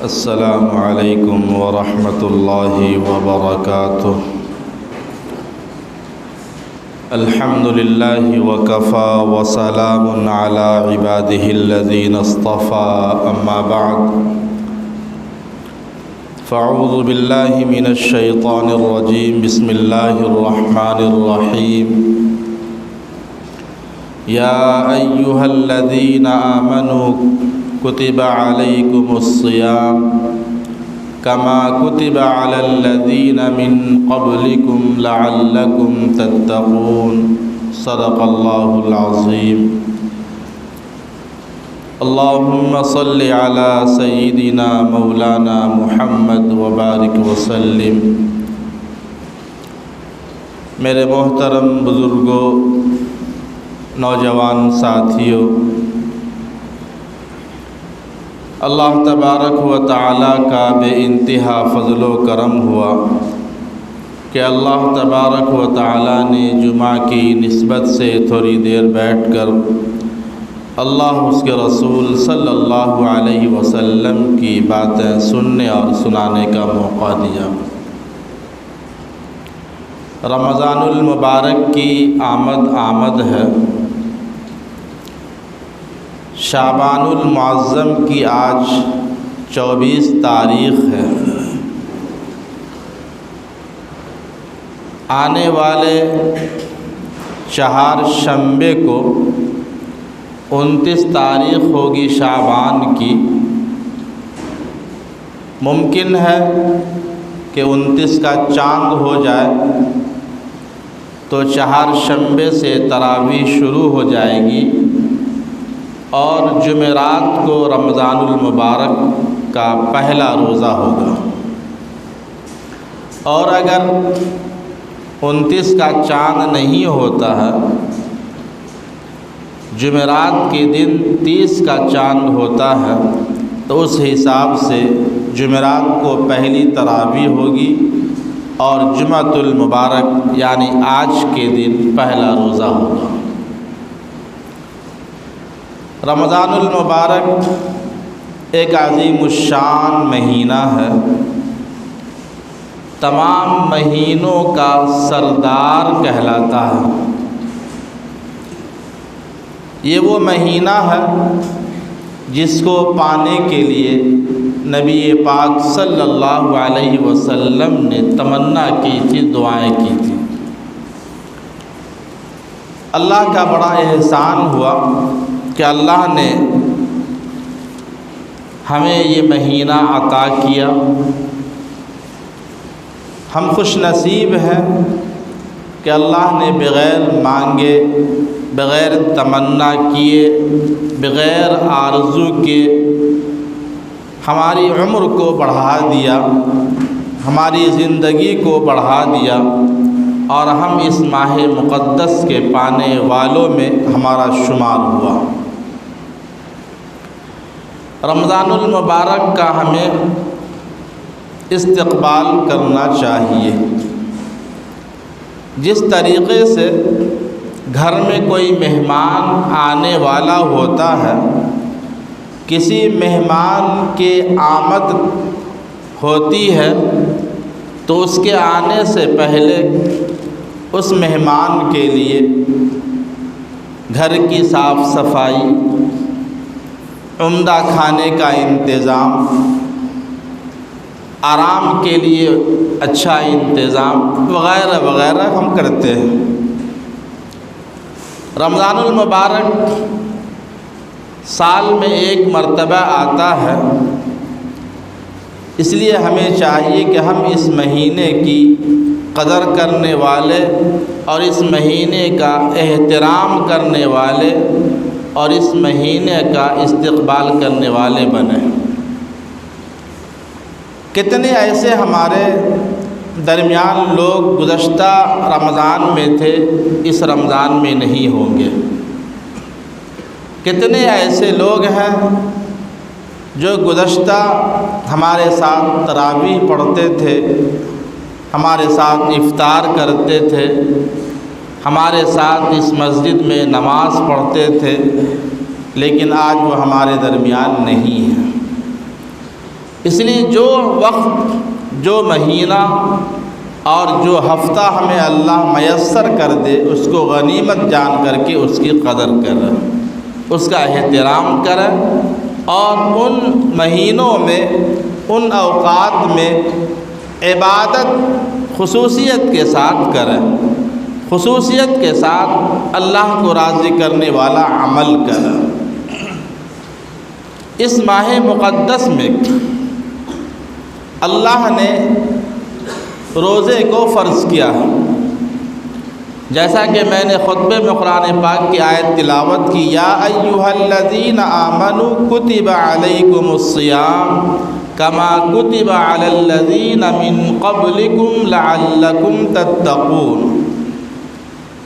السلام علیکم ورحمۃ اللہ وبرکاتہ۔ الحمد للہ وکفیٰ وسلام علی عبادہ الذین اصطفیٰ، اما بعد فاعوذ باللہ من الشیطان الرجیم، بسم اللہ الرحمن الرحیم۔ یا ایہا الذین آمنوا کتب علیکم الصیام کما کتب علی الذین من قبلکم لعلکم تتقون، صدق اللہ العظیم۔ اللہم صل علی سیدنا مولانا محمد وبارک وسلم۔ میرے محترم بزرگوں، نوجوان ساتھیوں، اللہ تبارک و تعالیٰ کا بے انتہا فضل و کرم ہوا کہ اللہ تبارک و تعالیٰ نے جمعہ کی نسبت سے تھوڑی دیر بیٹھ کر اللہ اس کے رسول صلی اللہ علیہ وسلم کی باتیں سننے اور سنانے کا موقع دیا۔ رمضان المبارک کی آمد ہے۔ شعبان المعظم کی آج 24 تاریخ ہے۔ آنے والے چہارشنبے کو 29 تاریخ ہوگی شعبان کی۔ ممکن ہے کہ 29 کا چاند ہو جائے تو چہارشنبے سے تراویح شروع ہو جائے گی اور جمعرات کو رمضان المبارک کا پہلا روزہ ہوگا، اور اگر 29 کا چاند نہیں ہوتا ہے، جمعرات کے دن 30 کا چاند ہوتا ہے، تو اس حساب سے جمعرات کو پہلی تراویح ہوگی اور جمعۃ المبارک یعنی آج کے دن پہلا روزہ ہوگا۔ رمضان المبارک ایک عظیم الشان مہینہ ہے، تمام مہینوں کا سردار کہلاتا ہے۔ یہ وہ مہینہ ہے جس کو پانے کے لیے نبی پاک صلی اللہ علیہ وسلم نے تمنا کی تھی، دعائیں کی تھی۔ اللہ کا بڑا احسان ہوا کہ اللہ نے ہمیں یہ مہینہ عطا کیا۔ ہم خوش نصیب ہیں کہ اللہ نے بغیر مانگے، بغیر تمنا کیے، بغیر آرزو کے ہماری عمر کو بڑھا دیا، ہماری زندگی کو بڑھا دیا، اور ہم اس ماہ مقدس کے پانے والوں میں ہمارا شمار ہوا۔ رمضان المبارک کا ہمیں استقبال کرنا چاہیے۔ جس طریقے سے گھر میں کوئی مہمان آنے والا ہوتا ہے، کسی مہمان کے آمد ہوتی ہے تو اس کے آنے سے پہلے اس مہمان کے لیے گھر کی صاف صفائی، عمدہ کھانے کا انتظام، آرام کے لیے اچھا انتظام وغیرہ وغیرہ ہم کرتے ہیں۔ رمضان المبارک سال میں ایک مرتبہ آتا ہے، اس لیے ہمیں چاہیے کہ ہم اس مہینے کی قدر کرنے والے اور اس مہینے کا احترام کرنے والے اور اس مہینے کا استقبال کرنے والے بنیں۔ کتنے ایسے ہمارے درمیان لوگ گزشتہ رمضان میں تھے، اس رمضان میں نہیں ہوں گے۔ کتنے ایسے لوگ ہیں جو گزشتہ ہمارے ساتھ تراویح پڑھتے تھے، ہمارے ساتھ افطار کرتے تھے، ہمارے ساتھ اس مسجد میں نماز پڑھتے تھے، لیکن آج وہ ہمارے درمیان نہیں ہیں۔ اس لیے جو وقت، جو مہینہ اور جو ہفتہ ہمیں اللہ میسر کر دے اس کو غنیمت جان کر کے اس کی قدر کریں، اس کا احترام کریں، اور ان مہینوں میں، ان اوقات میں عبادت خصوصیت کے ساتھ کریں، خصوصیت کے ساتھ اللہ کو راضی کرنے والا عمل کریں۔ اس ماہ مقدس میں اللہ نے روزے کو فرض کیا ہے، جیسا کہ میں نے خطبے میں قرآن پاک کی آیت تلاوت کی، یا ایھا الذین آمنوا کتب علیکم الصیام کما کتب علی الذین من قبلکم لعلکم تتقون۔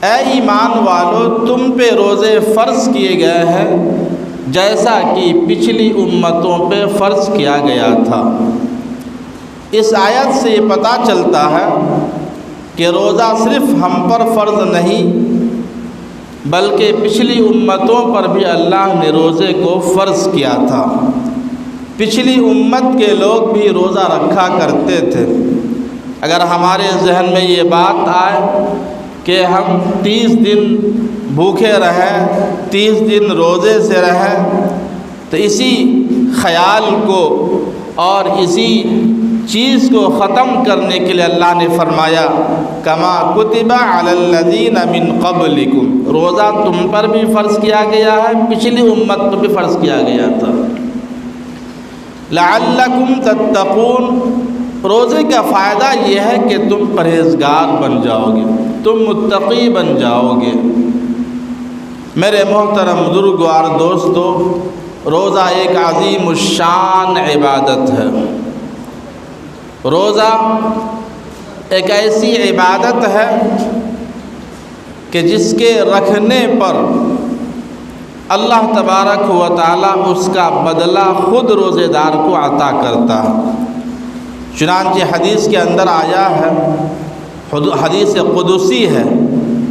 اے ایمان والو، تم پہ روزے فرض کیے گئے ہیں جیسا کہ پچھلی امتوں پہ فرض کیا گیا تھا۔ اس آیت سے یہ پتہ چلتا ہے کہ روزہ صرف ہم پر فرض نہیں بلکہ پچھلی امتوں پر بھی اللہ نے روزے کو فرض کیا تھا۔ پچھلی امت کے لوگ بھی روزہ رکھا کرتے تھے۔ اگر ہمارے ذہن میں یہ بات آئے کہ ہم 30 دن بھوکے رہیں، 30 دن روزے سے رہیں، تو اسی خیال کو اور اسی چیز کو ختم کرنے کے لیے اللہ نے فرمایا کما کتب علی الذین من قبلکم، روزہ تم پر بھی فرض کیا گیا ہے، پچھلی امت پر بھی فرض کیا گیا تھا۔ لعلکم تتقون، روزے کا فائدہ یہ ہے کہ تم پرہیزگار بن جاؤ گے، تم متقی بن جاؤ گے۔ میرے محترم بزرگوار دوستو، روزہ ایک عظیم الشان عبادت ہے۔ روزہ ایک ایسی عبادت ہے کہ جس کے رکھنے پر اللہ تبارک و تعالی اس کا بدلہ خود روزے دار کو عطا کرتا ہے۔ چنانچہ حدیث کے اندر آیا ہے، حدیث قدسی ہے،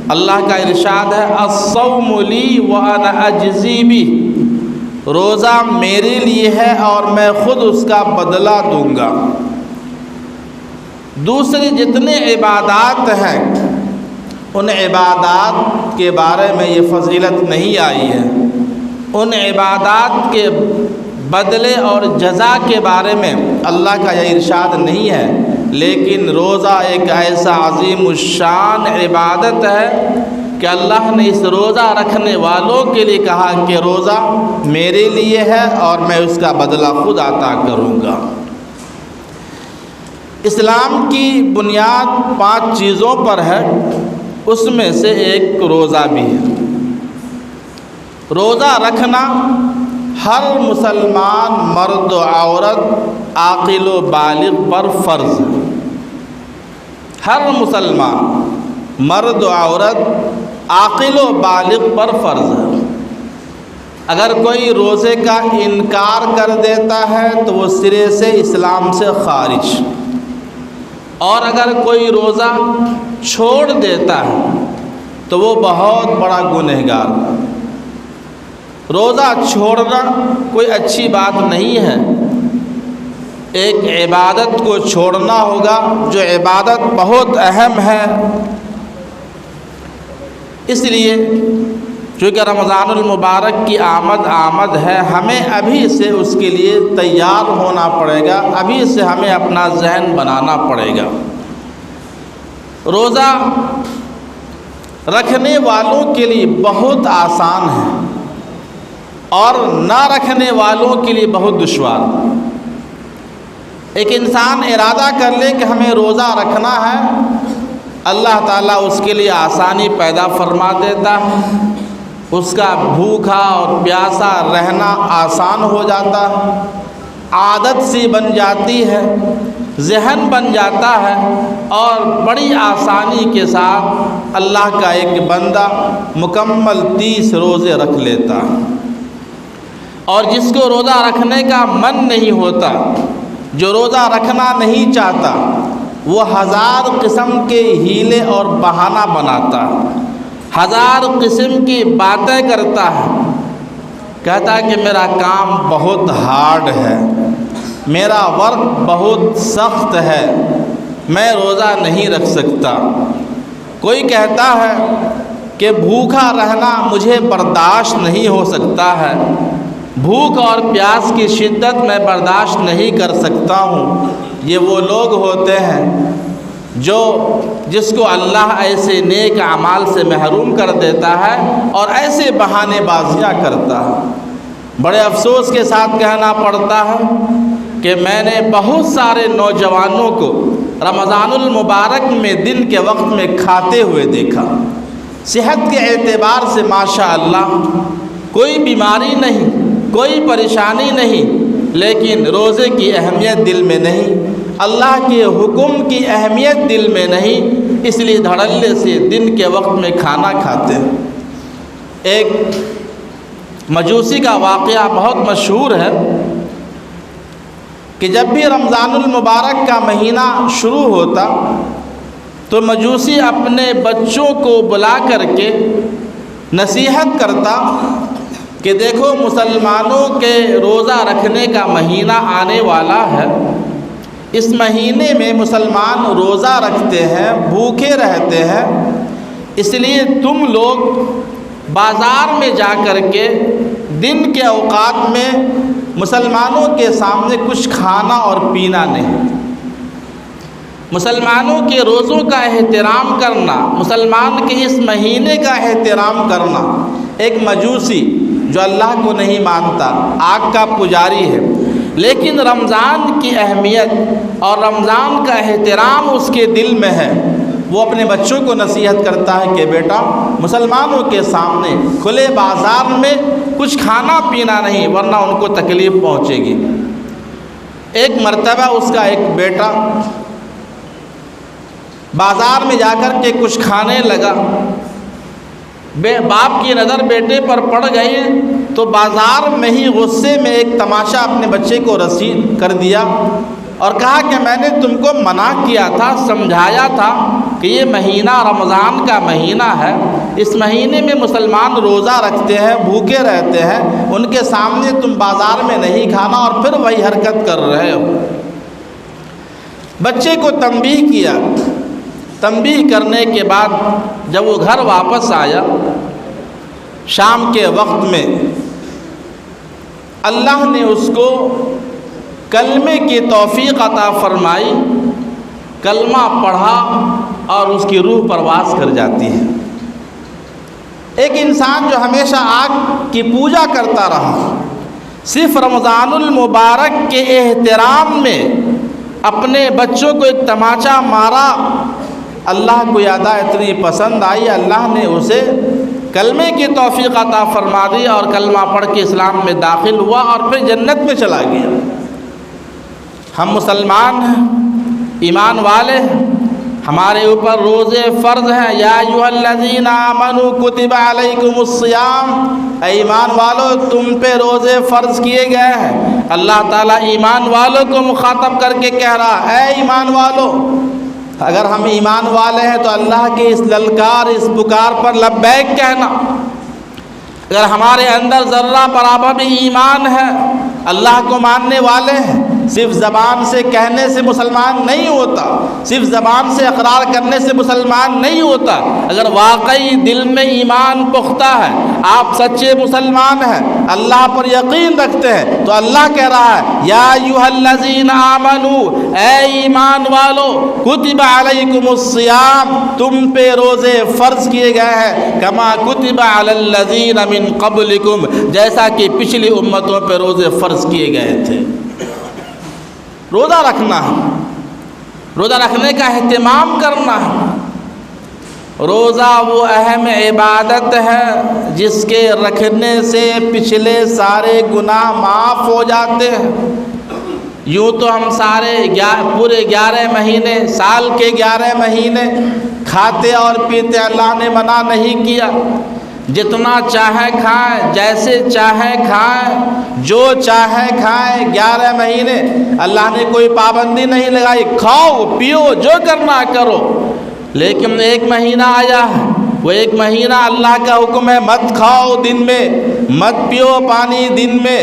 اللہ کا ارشاد ہے الصوم لی وانا اجزی بہ، روزہ میرے لیے ہے اور میں خود اس کا بدلہ دوں گا۔ دوسری جتنے عبادات ہیں ان عبادات کے بارے میں یہ فضیلت نہیں آئی ہے، ان عبادات کے بدلے اور جزا کے بارے میں اللہ کا یہ ارشاد نہیں ہے، لیکن روزہ ایک ایسا عظیم الشان عبادت ہے کہ اللہ نے اس روزہ رکھنے والوں کے لیے کہا کہ روزہ میرے لیے ہے اور میں اس کا بدلہ خود عطا کروں گا۔ اسلام کی بنیاد 5 چیزوں پر ہے، اس میں سے ایک روزہ بھی ہے۔ روزہ رکھنا ہر مسلمان مرد و عورت عاقل و بالغ پر فرض ہے۔ ہر مسلمان مرد و عورت عاقل و بالغ پر فرض ہے۔ اگر کوئی روزے کا انکار کر دیتا ہے تو وہ سرے سے اسلام سے خارج، اور اگر کوئی روزہ چھوڑ دیتا ہے تو وہ بہت بڑا گنہگار ہے۔ روزہ چھوڑنا کوئی اچھی بات نہیں ہے، ایک عبادت کو چھوڑنا ہوگا جو عبادت بہت اہم ہے۔ اس لیے چونکہ رمضان المبارک کی آمد ہے، ہمیں ابھی سے اس کے لیے تیار ہونا پڑے گا، ابھی سے ہمیں اپنا ذہن بنانا پڑے گا۔ روزہ رکھنے والوں کے لیے بہت آسان ہے اور نہ رکھنے والوں کے لیے بہت دشوار۔ ایک انسان ارادہ کر لے کہ ہمیں روزہ رکھنا ہے، اللہ تعالیٰ اس کے لیے آسانی پیدا فرما دیتا ہے، اس کا بھوکا اور پیاسا رہنا آسان ہو جاتا ہے، عادت سی بن جاتی ہے، ذہن بن جاتا ہے، اور بڑی آسانی کے ساتھ اللہ کا ایک بندہ مکمل 30 روزے رکھ لیتا ہے۔ اور جس کو روزہ رکھنے کا من نہیں ہوتا، جو روزہ رکھنا نہیں چاہتا، وہ 1000 قسم کے ہیلے اور بہانہ بناتا ہے، 1000 قسم کی باتیں کرتا ہے، کہتا ہے کہ میرا کام بہت ہارڈ ہے، میرا ورک بہت سخت ہے، میں روزہ نہیں رکھ سکتا۔ کوئی کہتا ہے کہ بھوکا رہنا مجھے برداشت نہیں ہو سکتا ہے، بھوک اور پیاس کی شدت میں برداشت نہیں کر سکتا ہوں۔ یہ وہ لوگ ہوتے ہیں جس کو اللہ ایسے نیک اعمال سے محروم کر دیتا ہے اور ایسے بہانے بازیاں کرتا ہے۔ بڑے افسوس کے ساتھ کہنا پڑتا ہے کہ میں نے بہت سارے نوجوانوں کو رمضان المبارک میں دن کے وقت میں کھاتے ہوئے دیکھا۔ صحت کے اعتبار سے ماشاءاللہ کوئی بیماری نہیں، کوئی پریشانی نہیں، لیکن روزے کی اہمیت دل میں نہیں، اللہ کے حکم کی اہمیت دل میں نہیں، اس لیے دھڑلے سے دن کے وقت میں کھانا کھاتے ہیں۔ ایک مجوسی کا واقعہ بہت مشہور ہے کہ جب بھی رمضان المبارک کا مہینہ شروع ہوتا تو مجوسی اپنے بچوں کو بلا کر کے نصیحت کرتا کہ دیکھو مسلمانوں کے روزہ رکھنے کا مہینہ آنے والا ہے، اس مہینے میں مسلمان روزہ رکھتے ہیں، بھوکے رہتے ہیں، اس لیے تم لوگ بازار میں جا کر کے دن کے اوقات میں مسلمانوں کے سامنے کچھ کھانا اور پینا نہیں۔ مسلمانوں کے روزوں کا احترام کرنا، مسلمان کے اس مہینے کا احترام کرنا۔ ایک مجوسی جو اللہ کو نہیں مانتا، آگ کا پجاری ہے، لیکن رمضان کی اہمیت اور رمضان کا احترام اس کے دل میں ہے، وہ اپنے بچوں کو نصیحت کرتا ہے کہ بیٹا مسلمانوں کے سامنے کھلے بازار میں کچھ کھانا پینا نہیں ورنہ ان کو تکلیف پہنچے گی۔ ایک مرتبہ اس کا ایک بیٹا بازار میں جا کر کے کچھ کھانے لگا، باپ کی نظر بیٹے پر پڑ گئی تو بازار میں ہی غصے میں ایک تماشا اپنے بچے کو رسید کر دیا اور کہا کہ میں نے تم کو منع کیا تھا، سمجھایا تھا کہ یہ مہینہ رمضان کا مہینہ ہے، اس مہینے میں مسلمان روزہ رکھتے ہیں، بھوکے رہتے ہیں، ان کے سامنے تم بازار میں نہیں کھانا، اور پھر وہی حرکت کر رہے ہو۔ بچے کو تنبیہ کیا، تنبیہ کرنے کے بعد جب وہ گھر واپس آیا شام کے وقت میں، اللہ نے اس کو کلمے کی توفیق عطا فرمائی، کلمہ پڑھا اور اس کی روح پرواز کر جاتی ہے۔ ایک انسان جو ہمیشہ آگ کی پوجا کرتا رہا، صرف رمضان المبارک کے احترام میں اپنے بچوں کو ایک تماچا مارا، اللہ کو یادہ اتنی پسند آئی، اللہ نے اسے کلمے کی توفیق عطا فرما دی اور کلمہ پڑھ کے اسلام میں داخل ہوا اور پھر جنت میں چلا گیا۔ ہم مسلمان ہیں، ایمان والے ہیں، ہمارے اوپر روزے فرض ہیں۔ یا ایھا الذین آمنوا کتب علیکم الصیام، اے ایمان والو تم پہ روزے فرض کیے گئے ہیں۔ اللہ تعالیٰ ایمان والوں کو مخاطب کر کے کہہ رہا اے ایمان والو، اگر ہم ایمان والے ہیں تو اللہ کی اس للکار، اس پکار پر لبیک کہنا۔ اگر ہمارے اندر ذرہ برابر بھی ایمان ہے، اللہ کو ماننے والے ہیں، صرف زبان سے کہنے سے مسلمان نہیں ہوتا، صرف زبان سے اقرار کرنے سے مسلمان نہیں ہوتا۔ اگر واقعی دل میں ایمان پختہ ہے، آپ سچے مسلمان ہیں، اللہ پر یقین رکھتے ہیں، تو اللہ کہہ رہا ہے یا ایھا الذین آمنوا، اے ایمان والو، کتب علیکم الصیام، تم پہ روزے فرض کیے گئے ہیں، کما کتب علی الذین من قبلکم، جیسا کہ پچھلی امتوں پہ روزے فرض کیے گئے تھے۔ روزہ رکھنا ہے، روزہ رکھنے کا اہتمام کرنا ہے۔ روزہ وہ اہم عبادت ہے جس کے رکھنے سے پچھلے سارے گناہ معاف ہو جاتے ہیں۔ یوں تو ہم سارے پورے 11 مہینے، سال کے 11 مہینے کھاتے اور پیتے، اللہ نے منع نہیں کیا، جتنا چاہے کھائیں، جیسے چاہے کھائیں، جو چاہے کھائیں، 11 مہینے اللہ نے کوئی پابندی نہیں لگائی، کھاؤ پیو جو کرنا کرو۔ لیکن ایک مہینہ آیا ہے وہ ایک مہینہ اللہ کا حکم ہے مت کھاؤ دن میں، مت پیو پانی دن میں،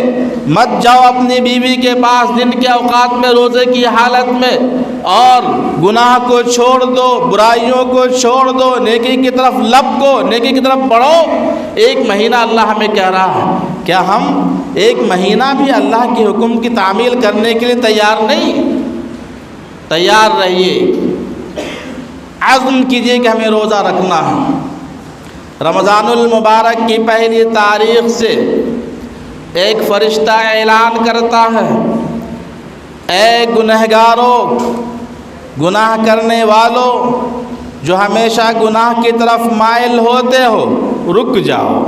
مت جاؤ اپنی بیوی کے پاس دن کے اوقات میں روزے کی حالت میں، اور گناہ کو چھوڑ دو، برائیوں کو چھوڑ دو، نیکی کی طرف لپکو، نیکی کی طرف بڑھو۔ ایک مہینہ اللہ ہمیں کہہ رہا ہے، کیا ہم ایک مہینہ بھی اللہ کے حکم کی تعمیل کرنے کے لیے تیار نہیں؟ تیار رہیے، عزم کیجئے کہ ہمیں روزہ رکھنا ہے۔ رمضان المبارک کی پہلی تاریخ سے ایک فرشتہ اعلان کرتا ہے، اے گنہگاروں، گناہ کرنے والوں جو ہمیشہ گناہ کی طرف مائل ہوتے ہو، رک جاؤ،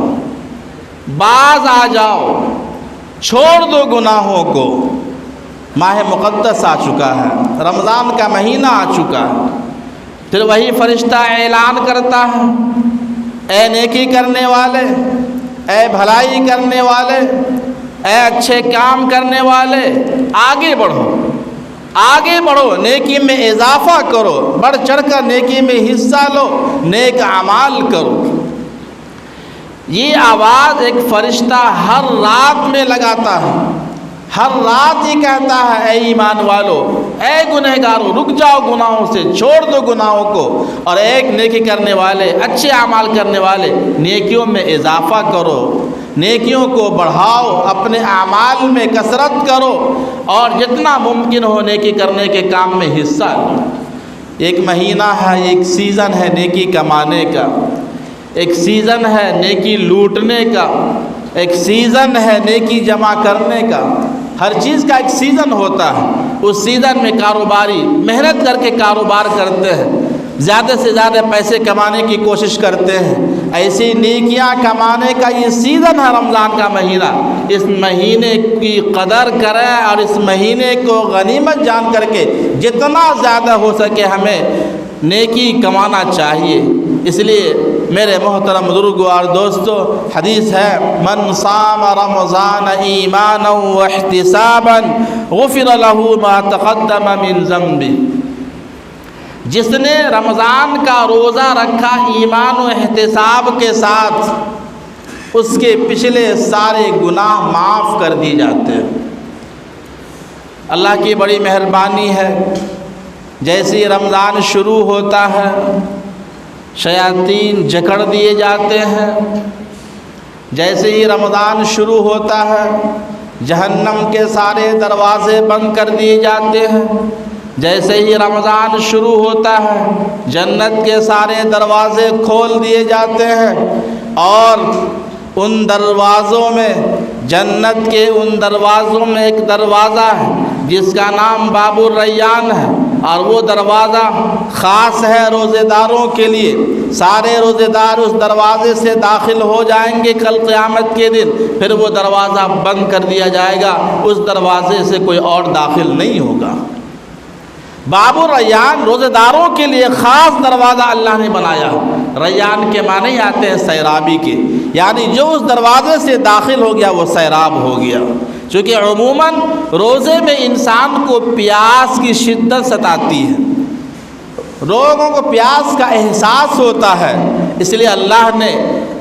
باز آ جاؤ، چھوڑ دو گناہوں کو۔ ماہ مقدس آ چکا ہے، رمضان کا مہینہ آ چکا ہے۔ پھر وہی فرشتہ اعلان کرتا ہے، اے نیکی کرنے والے، اے بھلائی کرنے والے، اے اچھے کام کرنے والے، آگے بڑھو، آگے بڑھو، نیکی میں اضافہ کرو، بڑھ چڑھ کر نیکی میں حصہ لو، نیک اعمال کرو۔ یہ آواز ایک فرشتہ ہر رات میں لگاتا ہے، ہر رات یہ کہتا ہے، اے ایمان والو، اے گنہگارو، رک جاؤ گناہوں سے، چھوڑ دو گناہوں کو، اور ایک نیکی کرنے والے، اچھے اعمال کرنے والے، نیکیوں میں اضافہ کرو، نیکیوں کو بڑھاؤ، اپنے اعمال میں کثرت کرو، اور جتنا ممکن ہو نیکی کرنے کے کام میں حصہ لو۔ ایک مہینہ ہے، ایک سیزن ہے نیکی کمانے کا، ایک سیزن ہے نیکی لوٹنے کا، ایک سیزن ہے نیکی جمع کرنے کا۔ ہر چیز کا ایک سیزن ہوتا ہے، اس سیزن میں کاروباری محنت کر کے کاروبار کرتے ہیں، زیادہ سے زیادہ پیسے کمانے کی کوشش کرتے ہیں۔ ایسی نیکیاں کمانے کا یہ سیزن ہے رمضان کا مہینہ۔ اس مہینے کی قدر کریں اور اس مہینے کو غنیمت جان کر کے جتنا زیادہ ہو سکے ہمیں نیکی کمانا چاہیے۔ اس لیے میرے محترم بزرگوں اور دوستو، حدیث ہے، من صام رمضان ایمانا واحتسابا غفر له ما تقدم من ذنبه۔ جس نے رمضان کا روزہ رکھا ایمان و احتساب کے ساتھ، اس کے پچھلے سارے گناہ معاف کر دی جاتے ہیں۔ اللہ کی بڑی مہربانی ہے، جیسے ہی رمضان شروع ہوتا ہے شیاطین جکڑ دیے جاتے ہیں، جیسے ہی رمضان شروع ہوتا ہے جہنم کے سارے دروازے بند کر دیے جاتے ہیں، جیسے ہی رمضان شروع ہوتا ہے جنت کے سارے دروازے کھول دیے جاتے ہیں، اور ان دروازوں میں، جنت کے ان دروازوں میں ایک دروازہ ہے جس کا نام باب الریان ہے، اور وہ دروازہ خاص ہے روزے داروں کے لیے۔ سارے روزے دار اس دروازے سے داخل ہو جائیں گے کل قیامت کے دن، پھر وہ دروازہ بند کر دیا جائے گا، اس دروازے سے کوئی اور داخل نہیں ہوگا۔ باب الریان روزے داروں کے لیے خاص دروازہ اللہ نے بنایا۔ ریان کے معنی آتے ہیں سیرابی کے، یعنی جو اس دروازے سے داخل ہو گیا وہ سیراب ہو گیا۔ چونکہ عموماً روزے میں انسان کو پیاس کی شدت ستاتی ہے، لوگوں کو پیاس کا احساس ہوتا ہے، اس لیے اللہ نے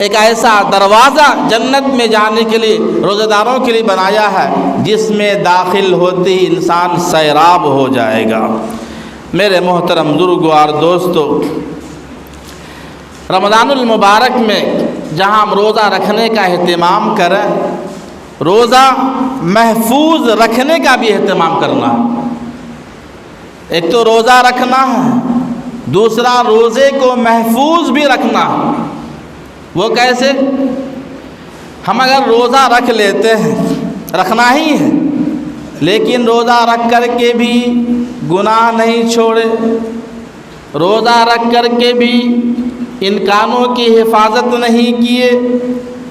ایک ایسا دروازہ جنت میں جانے کے لیے روزہ داروں کے لیے بنایا ہے جس میں داخل ہوتے ہی انسان سیراب ہو جائے گا۔ میرے محترم بزرگوں اور دوستو، رمضان المبارک میں جہاں ہم روزہ رکھنے کا اہتمام کریں، روزہ محفوظ رکھنے کا بھی اہتمام کرنا ہے۔ ایک تو روزہ رکھنا ہے، دوسرا روزے کو محفوظ بھی رکھنا ہے۔ وہ کیسے؟ ہم اگر روزہ رکھ لیتے ہیں، رکھنا ہی ہے، لیکن روزہ رکھ کر کے بھی گناہ نہیں چھوڑے، روزہ رکھ کر کے بھی ان کانوں کی حفاظت نہیں کیے،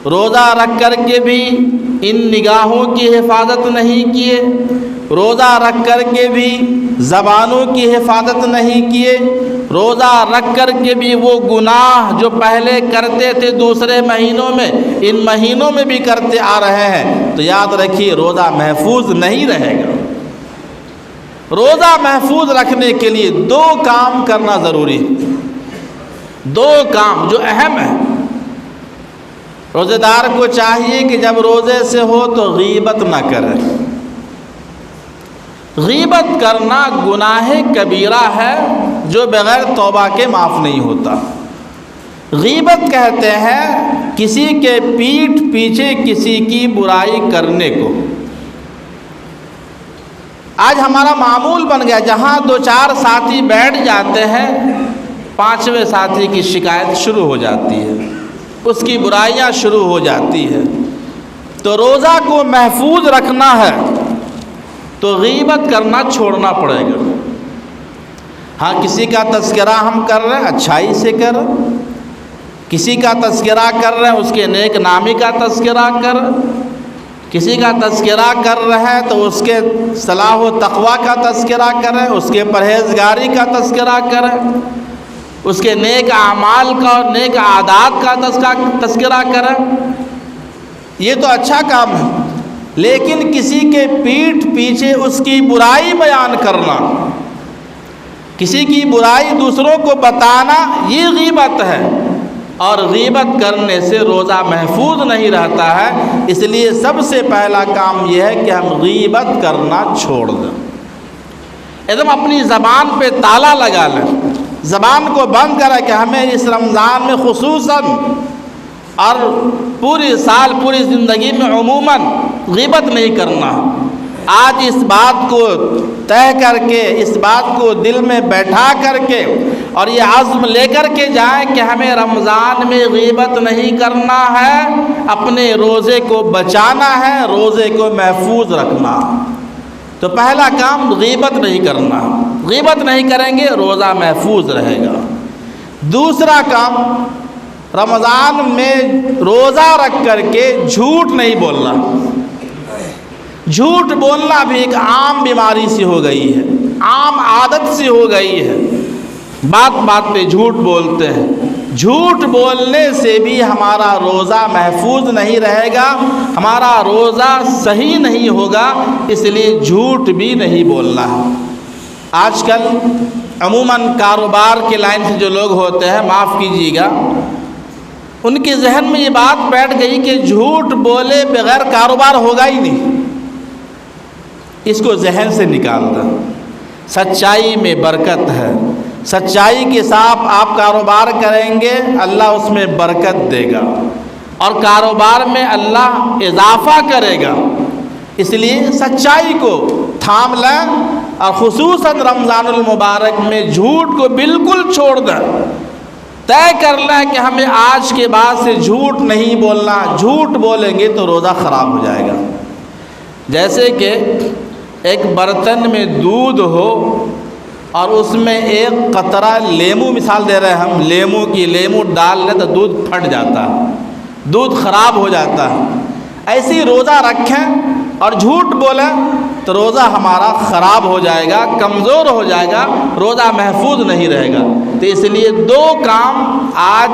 روزہ رکھ کر کے بھی ان نگاہوں کی حفاظت نہیں کیے، روزہ رکھ کر کے بھی زبانوں کی حفاظت نہیں کیے، روزہ رکھ کر کے بھی وہ گناہ جو پہلے کرتے تھے دوسرے مہینوں میں، ان مہینوں میں بھی کرتے آ رہے ہیں، تو یاد رکھیے روزہ محفوظ نہیں رہے گا۔ روزہ محفوظ رکھنے کے لیے دو کام کرنا ضروری ہے۔ دو کام جو اہم ہیں، روزے دار کو چاہیے کہ جب روزے سے ہو تو غیبت نہ کرے۔ غیبت کرنا گناہ کبیرہ ہے جو بغیر توبہ کے معاف نہیں ہوتا۔ غیبت کہتے ہیں کسی کے پیٹھ پیچھے کسی کی برائی کرنے کو۔ آج ہمارا معمول بن گیا، جہاں دو چار ساتھی بیٹھ جاتے ہیں، پانچویں ساتھی کی شکایت شروع ہو جاتی ہے، اس کی برائیاں شروع ہو جاتی ہے۔ تو روزہ کو محفوظ رکھنا ہے تو غیبت کرنا چھوڑنا پڑے گا۔ ہاں کسی کا تذکرہ ہم کر رہے ہیں، اچھائی سے کر، کسی کا تذکرہ کر رہے ہیں اس کے نیک نامی کا تذکرہ کر، کسی کا تذکرہ کر رہے ہیں تو اس کے صلاح و تقوی کا تذکرہ کریں، اس کے پرہیزگاری کا تذکرہ کریں، اس کے نیک اعمال کا اور نیک عادات کا تذکرہ کریں۔ یہ تو اچھا کام ہے، لیکن کسی کے پیٹھ پیچھے اس کی برائی بیان کرنا، کسی کی برائی دوسروں کو بتانا، یہ غیبت ہے، اور غیبت کرنے سے روزہ محفوظ نہیں رہتا ہے۔ اس لیے سب سے پہلا کام یہ ہے کہ ہم غیبت کرنا چھوڑ دیں، ایک دم اپنی زبان پہ تالا لگا لیں، زبان کو بند کریں کہ ہمیں اس رمضان میں خصوصاً اور پوری سال پوری زندگی میں عموماً غیبت نہیں کرنا۔ آج اس بات کو طے کر کے، اس بات کو دل میں بیٹھا کر کے اور یہ عزم لے کر کے جائیں کہ ہمیں رمضان میں غیبت نہیں کرنا ہے، اپنے روزے کو بچانا ہے، روزے کو محفوظ رکھنا۔ تو پہلا کام غیبت نہیں کرنا، غیبت نہیں کریں گے روزہ محفوظ رہے گا۔ دوسرا کام، رمضان میں روزہ رکھ کر کے جھوٹ نہیں بولنا۔ جھوٹ بولنا بھی ایک عام بیماری سی ہو گئی ہے، عام عادت سی ہو گئی ہے، بات بات پہ جھوٹ بولتے ہیں۔ جھوٹ بولنے سے بھی ہمارا روزہ محفوظ نہیں رہے گا، ہمارا روزہ صحیح نہیں ہوگا، اس لیے جھوٹ بھی نہیں بولنا ہے۔ آج کل عموماً کاروبار کے لائن سے جو لوگ ہوتے ہیں، معاف کیجیے گا، ان کے ذہن میں یہ بات بیٹھ گئی کہ جھوٹ بولے بغیر کاروبار ہوگا ہی نہیں۔ اس کو ذہن سے نکال دیں۔ سچائی میں برکت ہے، سچائی کے ساتھ آپ کاروبار کریں گے، اللہ اس میں برکت دے گا اور کاروبار میں اللہ اضافہ کرے گا۔ اس لیے سچائی کو تھام لیں اور خصوصاً رمضان المبارک میں جھوٹ کو بالکل چھوڑ دیں۔ طے کر لیں کہ ہمیں آج کے بعد سے جھوٹ نہیں بولنا، جھوٹ بولیں گے تو روزہ خراب ہو جائے گا۔ جیسے کہ ایک برتن میں دودھ ہو اور اس میں ایک قطرہ لیمو، مثال دے رہے ہیں ہم، لیمو ڈال لیں تو دودھ پھٹ جاتا ہے، دودھ خراب ہو جاتا ہے۔ ایسے ہی روزہ رکھیں اور جھوٹ بولیں تو روزہ ہمارا خراب ہو جائے گا، کمزور ہو جائے گا، روزہ محفوظ نہیں رہے گا۔ تو اس لیے دو کام آج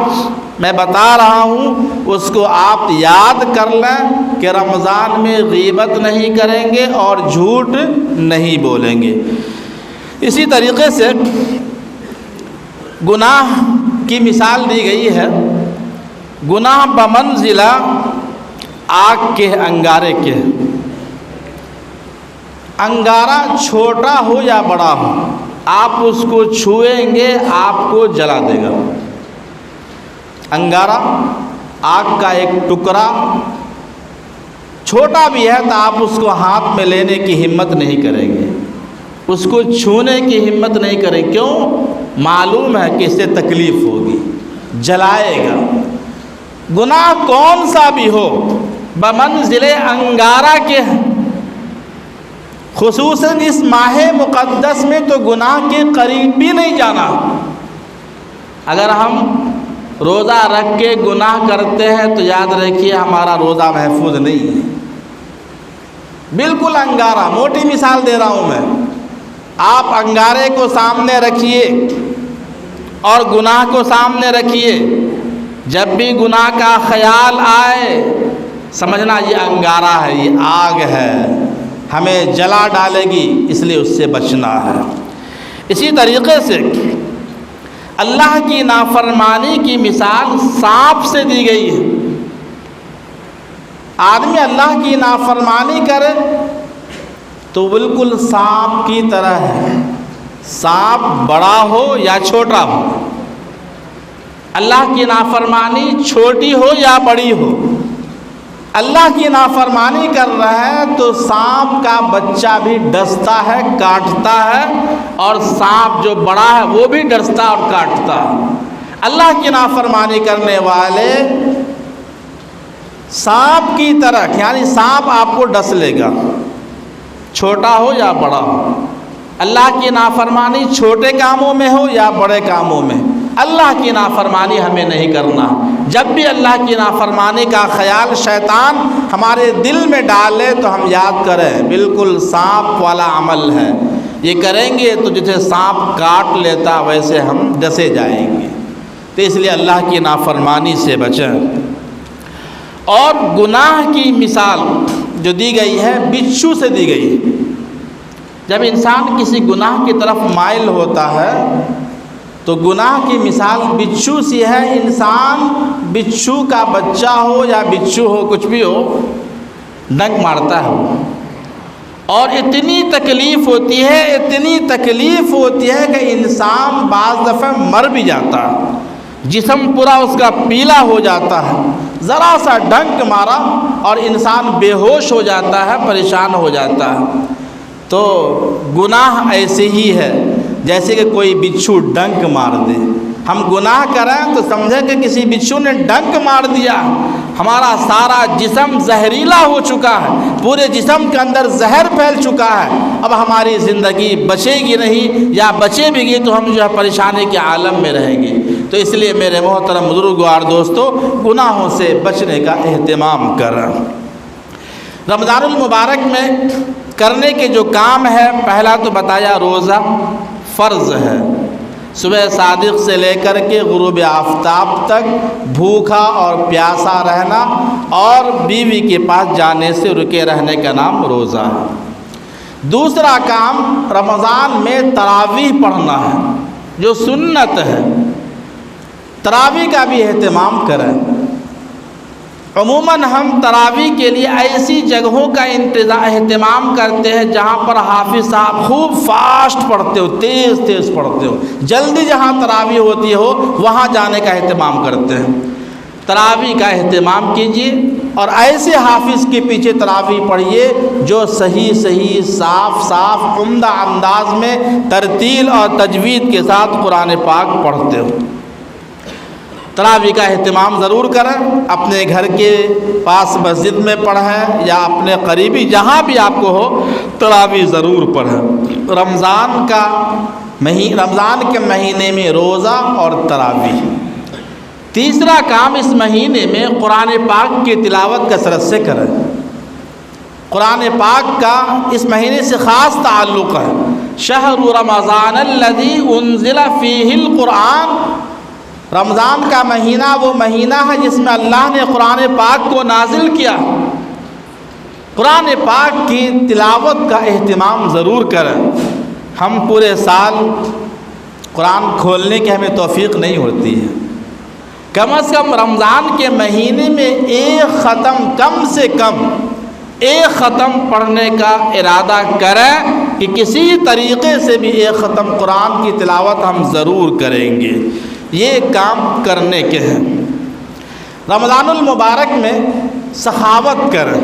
میں بتا رہا ہوں، اس کو آپ یاد کر لیں کہ رمضان میں غیبت نہیں کریں گے اور جھوٹ نہیں بولیں گے۔ اسی طریقے سے گناہ کی مثال دی گئی ہے، گناہ بمنزلہ آگ کے انگارے کے۔ انگارہ چھوٹا ہو یا بڑا ہو، آپ اس کو چھوئیں گے آپ کو جلا دے گا۔ انگارہ آگ کا ایک ٹکڑا چھوٹا بھی ہے تو آپ اس کو ہاتھ میں لینے کی ہمت نہیں کریں گے، اس کو چھونے کی ہمت نہیں کریں۔ کیوں؟ معلوم ہے کہ اس سے تکلیف ہوگی، جلائے گا۔ گناہ کون سا بھی ہو، بمنزلے انگارہ کے، خصوصاً اس ماہ مقدس میں تو گناہ کے قریب بھی نہیں جانا۔ اگر ہم روزہ رکھ کے گناہ کرتے ہیں تو یاد رکھیے ہمارا روزہ محفوظ نہیں ہے۔ بالکل انگارہ، موٹی مثال دے رہا ہوں میں، آپ انگارے کو سامنے رکھیے اور گناہ کو سامنے رکھیے، جب بھی گناہ کا خیال آئے سمجھنا یہ انگارہ ہے، یہ آگ ہے، ہمیں جلا ڈالے گی، اس لیے اس سے بچنا ہے۔ اسی طریقے سے اللہ کی نافرمانی کی مثال سانپ سے دی گئی ہے۔ آدمی اللہ کی نافرمانی کرے تو بالکل سانپ کی طرح ہے، سانپ بڑا ہو یا چھوٹا ہو۔ اللہ کی نافرمانی چھوٹی ہو یا بڑی ہو، اللہ کی نافرمانی کر رہا ہے تو سانپ کا بچہ بھی ڈستا ہے، کاٹتا ہے، اور سانپ جو بڑا ہے وہ بھی ڈستا اور کاٹتا ہے۔ اللہ کی نافرمانی کرنے والے سانپ کی طرح، یعنی سانپ آپ کو ڈس لے گا، چھوٹا ہو یا بڑا ہو۔ اللہ کی نافرمانی چھوٹے کاموں میں ہو یا بڑے کاموں میں، اللہ کی نافرمانی ہمیں نہیں کرنا۔ جب بھی اللہ کی نافرمانی کا خیال شیطان ہمارے دل میں ڈالے تو ہم یاد کریں بالکل سانپ والا عمل ہے، یہ کریں گے تو جسے سانپ کاٹ لیتا ویسے ہم ڈسے جائیں گے۔ تو اس لیے اللہ کی نافرمانی سے بچیں۔ اور گناہ کی مثال جو دی گئی ہے بچھو سے دی گئی ہے۔ جب انسان کسی گناہ کی طرف مائل ہوتا ہے تو گناہ کی مثال بچھو سی ہے۔ انسان بچھو کا بچہ ہو یا بچھو ہو، کچھ بھی ہو، ڈنک مارتا ہے، اور اتنی تکلیف ہوتی ہے، اتنی تکلیف ہوتی ہے کہ انسان بعض دفعہ مر بھی جاتا ہے، جسم پورا اس کا پیلا ہو جاتا ہے۔ ذرا سا ڈنک مارا اور انسان بے ہوش ہو جاتا ہے، پریشان ہو جاتا ہے۔ تو گناہ ایسے ہی ہے جیسے کہ کوئی بچھو ڈنک مار دے۔ ہم گناہ کریں تو سمجھے کہ کسی بچھو نے ڈنک مار دیا، ہمارا سارا جسم زہریلا ہو چکا ہے، پورے جسم کے اندر زہر پھیل چکا ہے، اب ہماری زندگی بچے گی نہیں، یا بچے بھی گی تو ہم جو ہے پریشانی کے عالم میں رہیں گے۔ تو اس لیے میرے محترم بزرگوار دوستو، گناہوں سے بچنے کا اہتمام کریں۔ رمضان المبارک میں کرنے کے جو کام ہے، پہلا تو بتایا روزہ فرض ہے، صبح صادق سے لے کر کے غروب آفتاب تک بھوکا اور پیاسا رہنا، اور بیوی کے پاس جانے سے رکے رہنے کا نام روزہ ہے۔ دوسرا کام رمضان میں تراویح پڑھنا ہے جو سنت ہے، تراویح کا بھی اہتمام کریں۔ عموماً ہم تراویح کے لیے ایسی جگہوں کا اہتمام کرتے ہیں جہاں پر حافظ صاحب خوب فاسٹ پڑھتے ہو، تیز تیز پڑھتے ہو، جلدی جہاں تراویح ہوتی ہو وہاں جانے کا اہتمام کرتے ہیں۔ تراویح کا اہتمام کیجیے اور ایسے حافظ کے پیچھے تراویح پڑھیے جو صحیح صاف صاف عمدہ انداز میں ترتیل اور تجوید کے ساتھ قرآن پاک پڑھتے ہو۔ تراویح کا اہتمام ضرور کریں، اپنے گھر کے پاس مسجد میں پڑھیں یا اپنے قریبی جہاں بھی آپ کو ہو، تراویح ضرور پڑھیں۔ رمضان کے مہینے میں روزہ اور تراویح۔ تیسرا کام اس مہینے میں قرآن پاک کی تلاوت کثرت سے کریں۔ قرآن پاک کا اس مہینے سے خاص تعلق ہے۔ شہر رمضان الذی انزل فیہ القرآن، رمضان کا مہینہ وہ مہینہ ہے جس میں اللہ نے قرآن پاک کو نازل کیا۔ قرآن پاک کی تلاوت کا اہتمام ضرور کریں۔ ہم پورے سال قرآن کھولنے کی ہمیں توفیق نہیں ہوتی ہے، کم از کم رمضان کے مہینے میں ایک ختم، کم سے کم ایک ختم پڑھنے کا ارادہ کریں کہ کسی طریقے سے بھی ایک ختم قرآن کی تلاوت ہم ضرور کریں گے۔ یہ کام کرنے کے ہیں۔ رمضان المبارک میں سخاوت کریں۔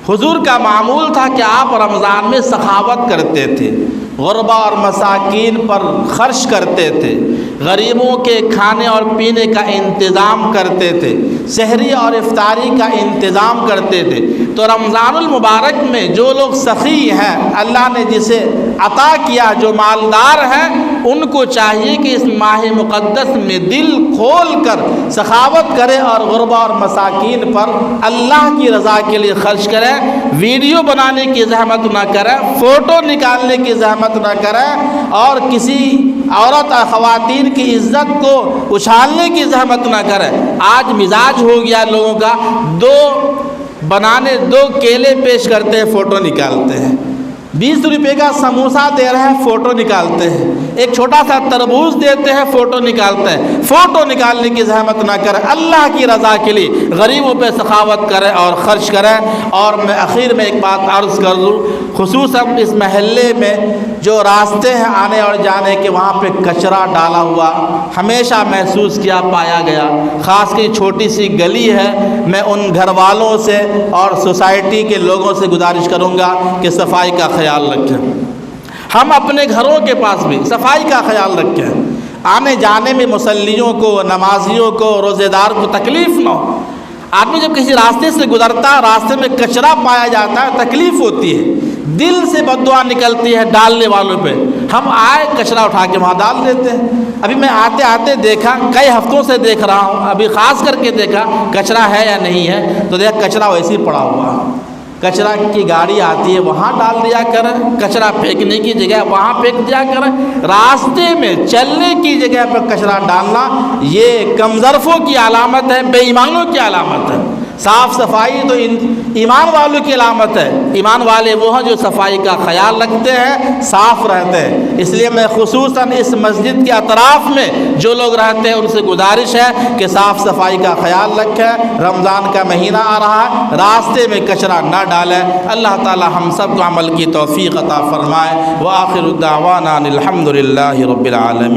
حضور کا معمول تھا کہ آپ رمضان میں سخاوت کرتے تھے، غربا اور مساکین پر خرچ کرتے تھے، غریبوں کے کھانے اور پینے کا انتظام کرتے تھے، سحری اور افطاری کا انتظام کرتے تھے۔ تو رمضان المبارک میں جو لوگ سخی ہیں، اللہ نے جسے عطا کیا، جو مالدار ہیں، ان کو چاہیے کہ اس ماہ مقدس میں دل کھول کر سخاوت کرے اور غربا اور مساکین پر اللہ کی رضا کے لیے خرچ کریں۔ ویڈیو بنانے کی زحمت نہ کریں، فوٹو نکالنے کی زحمت نہ کریں، اور کسی عورت اور خواتین کی عزت کو اچھالنے کی زحمت نہ کریں۔ آج مزاج ہو گیا لوگوں کا، دو کیلے پیش کرتے ہیں، فوٹو نکالتے ہیں، 20 روپے کا سموسہ دے رہے ہیں، فوٹو نکالتے ہیں، ایک چھوٹا سا تربوز دیتے ہیں، فوٹو نکالتے ہیں۔ فوٹو نکالنے کی زحمت نہ کریں، اللہ کی رضا کے لیے غریبوں پہ سخاوت کریں اور خرچ کریں۔ اور میں آخر میں ایک بات عرض کر دوں، خصوصاً اس محلے میں جو راستے ہیں آنے اور جانے کے، وہاں پہ کچرا ڈالا ہوا ہمیشہ محسوس کیا پایا گیا، خاص کر چھوٹی سی گلی ہے۔ میں ان گھر والوں سے اور سوسائٹی کے لوگوں سے گزارش کروں گا کہ صفائی کا خیال رکھیں، ہم اپنے گھروں کے پاس بھی صفائی کا خیال رکھیں، آنے جانے میں مصلیوں کو، نمازیوں کو، روزے دار کو تکلیف نہ ہو۔ آدمی جب کسی راستے سے گزرتا ہے، راستے میں کچرا پایا جاتا ہے، تکلیف ہوتی ہے، دل سے بد دعا نکلتی ہے ڈالنے والوں پہ۔ ہم آئے کچرا اٹھا کے وہاں ڈال دیتے ہیں۔ ابھی میں آتے آتے دیکھا، کئی ہفتوں سے دیکھ رہا ہوں، ابھی خاص کر کے دیکھا کچرا ہے یا نہیں ہے، تو دیکھا کچرا ویسے ہی پڑا ہوا۔ کچرا کی گاڑی آتی ہے، وہاں ڈال دیا کریں، کچرا پھینکنے کی جگہ وہاں پھینک دیا کریں۔ راستے میں چلنے کی جگہ پر کچرا ڈالنا یہ کمظرفوں کی علامت ہے، بے ایمانوں کی علامت ہے۔ صاف صفائی تو ایمان والوں کی علامت ہے۔ ایمان والے وہ ہیں جو صفائی کا خیال رکھتے ہیں، صاف رہتے ہیں۔ اس لیے میں خصوصاً اس مسجد کے اطراف میں جو لوگ رہتے ہیں ان سے گزارش ہے کہ صاف صفائی کا خیال رکھیں۔ رمضان کا مہینہ آ رہا ہے، راستے میں کچرا نہ ڈالیں۔ اللہ تعالی ہم سب کو عمل کی توفیق عطا فرمائے۔ وآخر دعوانا الحمد للہ رب العالمین۔